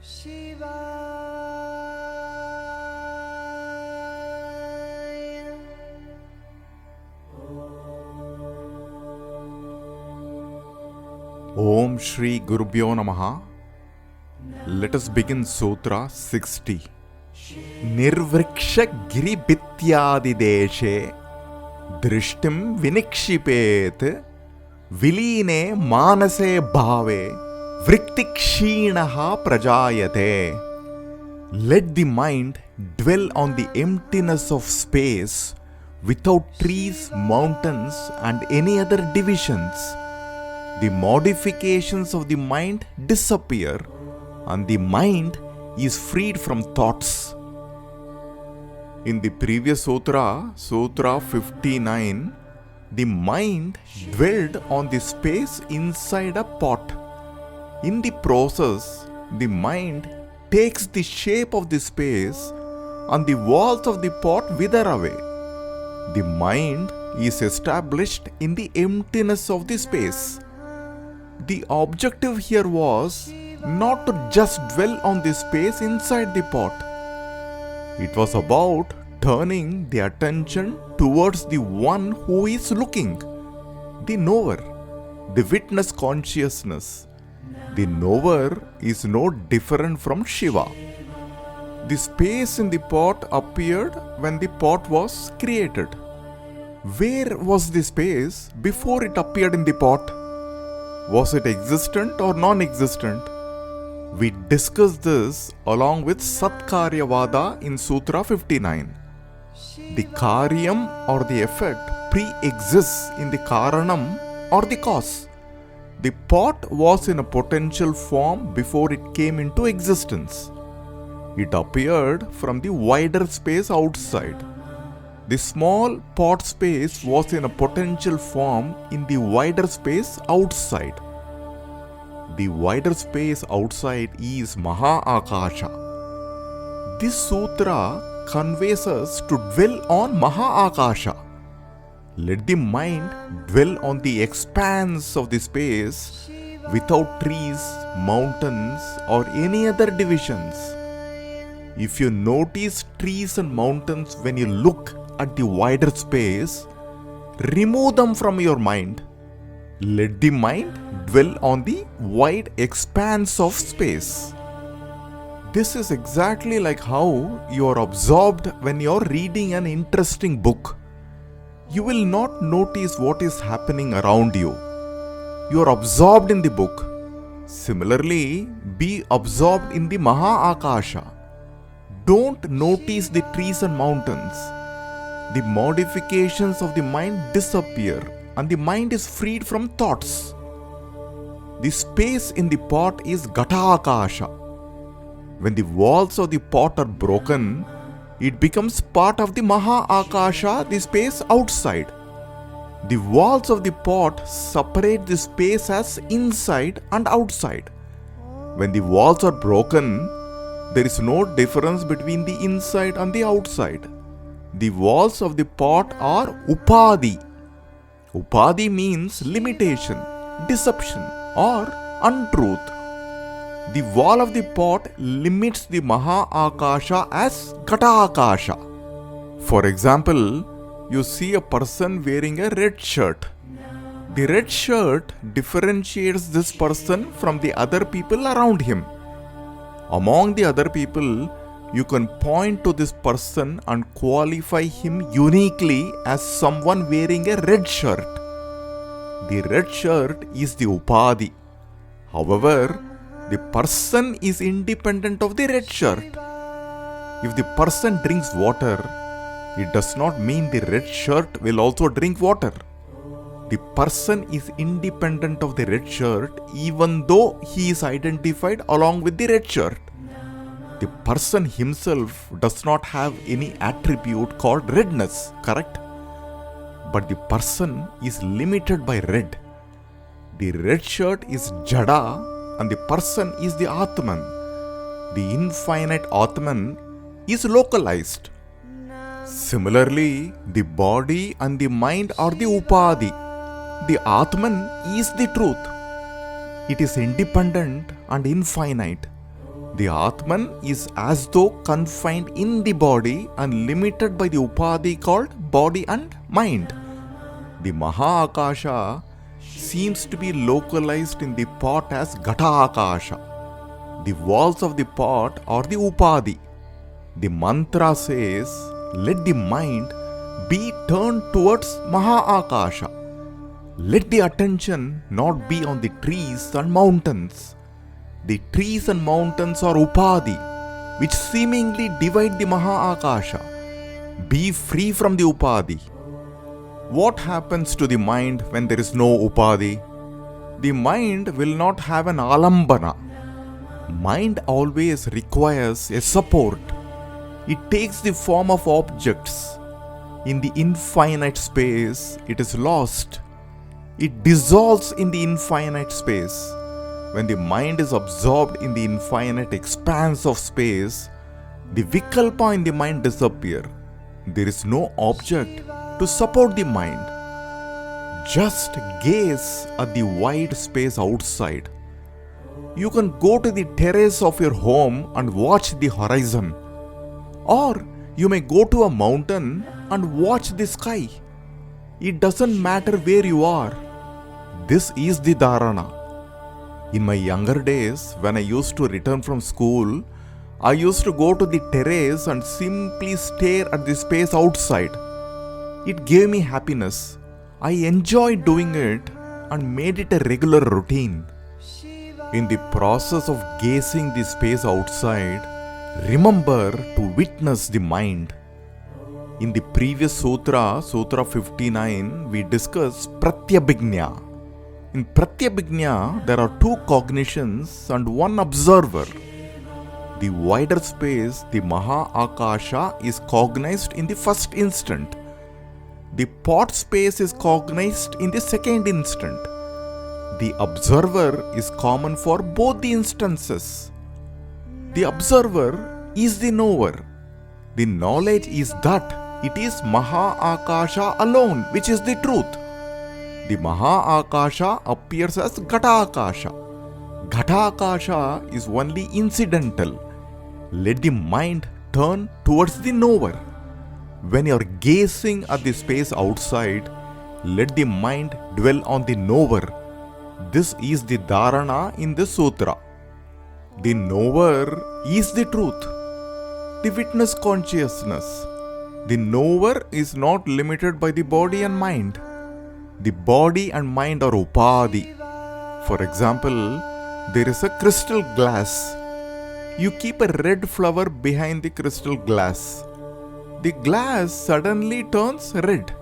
Shiva Om Shri Gurubhyo Namaha. Let us begin Sutra-60. Nirvriksha giribhityadi deshe drishtim vinikshipet viline manase bhave vriktikshinaha prajayate. Let the mind dwell on the emptiness of space without trees, mountains and any other divisions. The modifications of the mind disappear and the mind is freed from thoughts. In the previous sutra, Sutra 59, the mind dwelled on the space inside a pot. In the process, the mind takes the shape of the space and the walls of the pot wither away. The mind is established in the emptiness of the space. The objective here was not to just dwell on the space inside the pot. It was about turning the attention towards the one who is looking, the knower, the witness consciousness. The knower is no different from Shiva. The space in the pot appeared when the pot was created. Where was the space before it appeared in the pot? Was it existent or non-existent? We discussed this along with Satkaryavada in Sutra 59. The karyam or the effect pre-exists in the karanam or the cause. The pot was in a potential form before it came into existence. It appeared from the wider space outside. The small pot space was in a potential form in the wider space outside. The wider space outside is Maha Akasha. This sutra conveys us to dwell on Maha Akasha. Let the mind dwell on the expanse of the space without trees, mountains, or any other divisions. If you notice trees and mountains when you look at the wider space, remove them from your mind. Let the mind dwell on the wide expanse of space. This is exactly like how you are absorbed when you are reading an interesting book. You will not notice what is happening around you. You are absorbed in the book. Similarly, be absorbed in the Maha Akasha. Don't notice the trees and mountains. The modifications of the mind disappear and the mind is freed from thoughts. The space in the pot is Gata Akasha. When the walls of the pot are broken, it becomes part of the Maha Akasha, the space outside. The walls of the pot separate the space as inside and outside. When the walls are broken, there is no difference between the inside and the outside. The walls of the pot are upadhi. Upadhi means limitation, deception, or untruth. The wall of the pot limits the Maha Akasha as Gata Akasha. For example, you see a person wearing a red shirt. The red shirt differentiates this person from the other people around him. Among the other people, you can point to this person and qualify him uniquely as someone wearing a red shirt. The red shirt is the upadhi. However, the person is independent of the red shirt. If the person drinks water, it does not mean the red shirt will also drink water. The person is independent of the red shirt even though he is identified along with the red shirt. The person himself does not have any attribute called redness, correct? But the person is limited by red. The red shirt is Jada and the person is the Atman. The infinite Atman is localized. Similarly, the body and the mind are the upadhi. The Atman is the truth. It is independent and infinite. The Atman is as though confined in the body and limited by the upadhi called body and mind. The Maha Akasha seems to be localized in the pot as Ghata Akasha. The walls of the pot are the upadhi. The mantra says, let the mind be turned towards Maha Akasha. Let the attention not be on the trees and mountains. The trees and mountains are upadhi, which seemingly divide the Maha Akasha. Be free from the upadhi. What happens to the mind when there is no upadhi? The mind will not have an alambana. Mind always requires a support. It takes the form of objects. In the infinite space, it is lost. It dissolves in the infinite space. When the mind is absorbed in the infinite expanse of space, the vikalpa in the mind disappear. There is no object to support the mind. Just gaze at the wide space outside. You can go to the terrace of your home and watch the horizon. Or you may go to a mountain and watch the sky. It doesn't matter where you are. This is the dharana. In my younger days, when I used to return from school, I used to go to the terrace and simply stare at the space outside. It gave me happiness. I enjoyed doing it and made it a regular routine. In the process of gazing the space outside, remember to witness the mind. In the previous sutra, Sutra 59, we discussed Pratyabhijñā. In Pratyabhijñā, there are two cognitions and one observer. The wider space, the Maha Akasha, is cognized in the first instant. The pot space is cognized in the second instant. The observer is common for both the instances. The observer is the knower. The knowledge is that it is Maha Akasha alone, which is the truth. The Maha Akasha appears as Ghata Akasha. Ghata Akasha is only incidental. Let the mind turn towards the knower. When you are gazing at the space outside, let the mind dwell on the knower. This is the dharana in the sutra. The knower is the truth, the witness consciousness. The knower is not limited by the body and mind. The body and mind are upadhi. For example, there is a crystal glass. You keep a red flower behind the crystal glass. The glass suddenly turns red.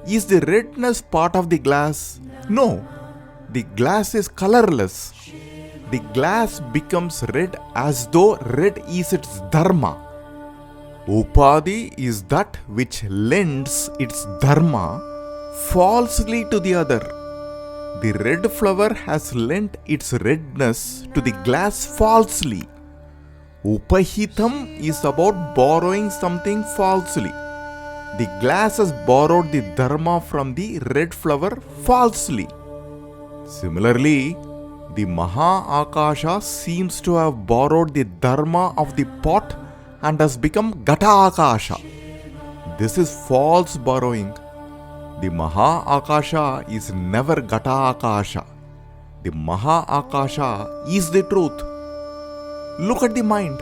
Is the redness part of the glass? No. The glass is colorless. The glass becomes red as though red is its dharma. Upadhi is that which lends its dharma falsely to the other. The red flower has lent its redness to the glass falsely. Upahitam is about borrowing something falsely. The glass has borrowed the dharma from the red flower falsely. Similarly, the Maha Akasha seems to have borrowed the dharma of the pot and has become Ghata Akasha. This is false borrowing. The Maha Akasha is never Ghata Akasha. The Maha Akasha is the truth. Look at the mind.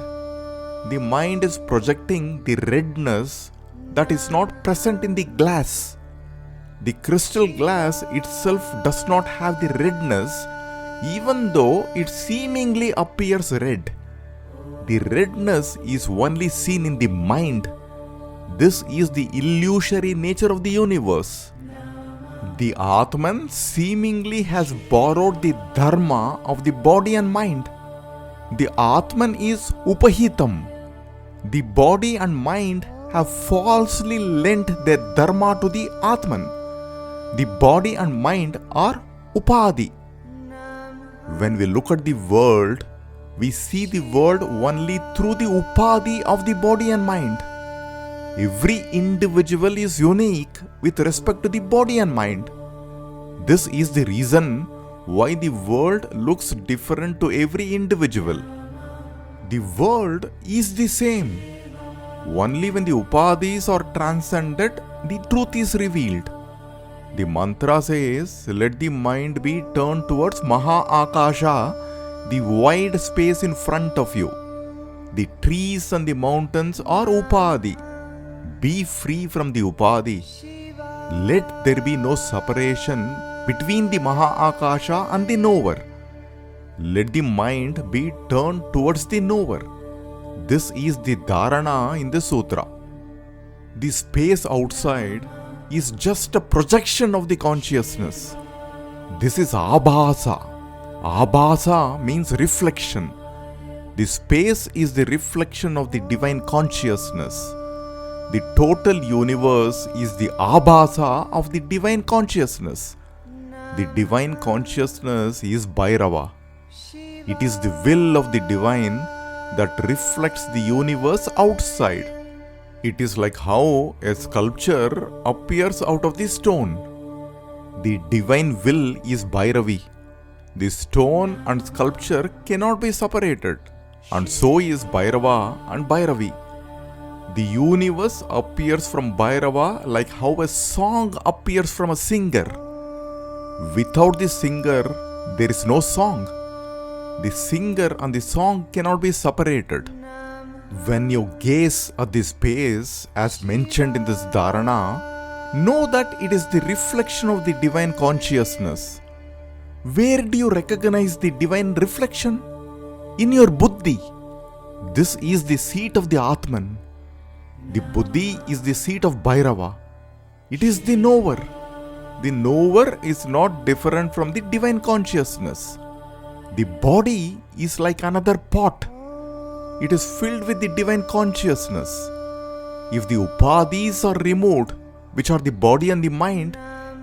The mind is projecting the redness that is not present in the glass. The crystal glass itself does not have the redness, even though it seemingly appears red. The redness is only seen in the mind. This is the illusory nature of the universe. The Atman seemingly has borrowed the dharma of the body and mind. The Atman is upahitam. The body and mind have falsely lent their dharma to the Atman. The body and mind are upadhi. When we look at the world, we see the world only through the upadhi of the body and mind. Every individual is unique with respect to the body and mind. This is the reason why the world looks different to every individual. The world is the same. Only when the upadhis are transcended, the truth is revealed. The mantra says, let the mind be turned towards Maha Akasha, the wide space in front of you. The trees and the mountains are upadhi. Be free from the upadhi. Let there be no separation between the Maha Akasha and the knower. Let the mind be turned towards the knower. This is the dharana in the sutra. The space outside is just a projection of the consciousness. This is abhasa. Abhasa means reflection. The space is the reflection of the divine consciousness. The total universe is the abhasa of the divine consciousness. The divine consciousness is Bhairava. It is the will of the divine that reflects the universe outside. It is like how a sculpture appears out of the stone. The divine will is Bhairavi. The stone and sculpture cannot be separated, and so is Bhairava and Bhairavi. The universe appears from Bhairava like how a song appears from a singer. Without the singer, there is no song. The singer and the song cannot be separated. When you gaze at the space as mentioned in this dharana, know that it is the reflection of the divine consciousness. Where do you recognize the divine reflection? In your buddhi. This is the seat of the Atman. The buddhi is the seat of Bhairava. It is the knower. The knower is not different from the divine consciousness. The body is like another pot. It is filled with the divine consciousness. If the upadhis are removed, which are the body and the mind,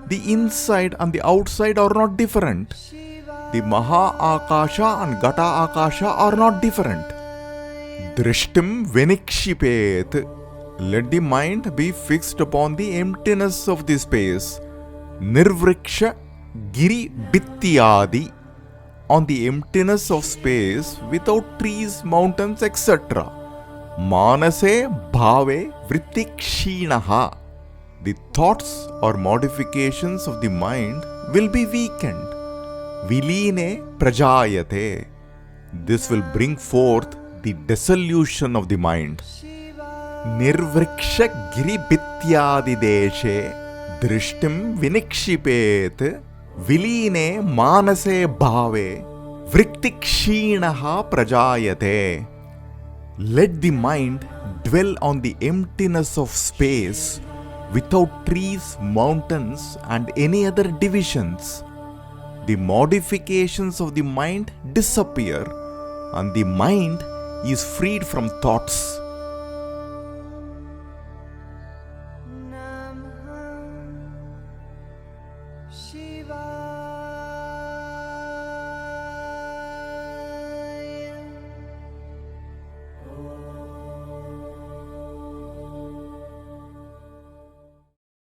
the inside and the outside are not different. The Maha Akasha and Gata Akasha are not different. Drishtim Vinikshipet. Let the mind be fixed upon the emptiness of the space. Nirvriksha Giri Bityadi. On the emptiness of space without trees, mountains, etc. Manase bhave vrittikshinaha. The thoughts or modifications of the mind will be weakened. Viline prajayate. This will bring forth the dissolution of the mind. Nirvriksha giribhityadi deshe drishtim vinikshipet viline manase bhave vrittikshinaha prajayate. Let the mind dwell on the emptiness of space without trees, mountains and any other divisions. The modifications of the mind disappear and the mind is freed from thoughts. Shiva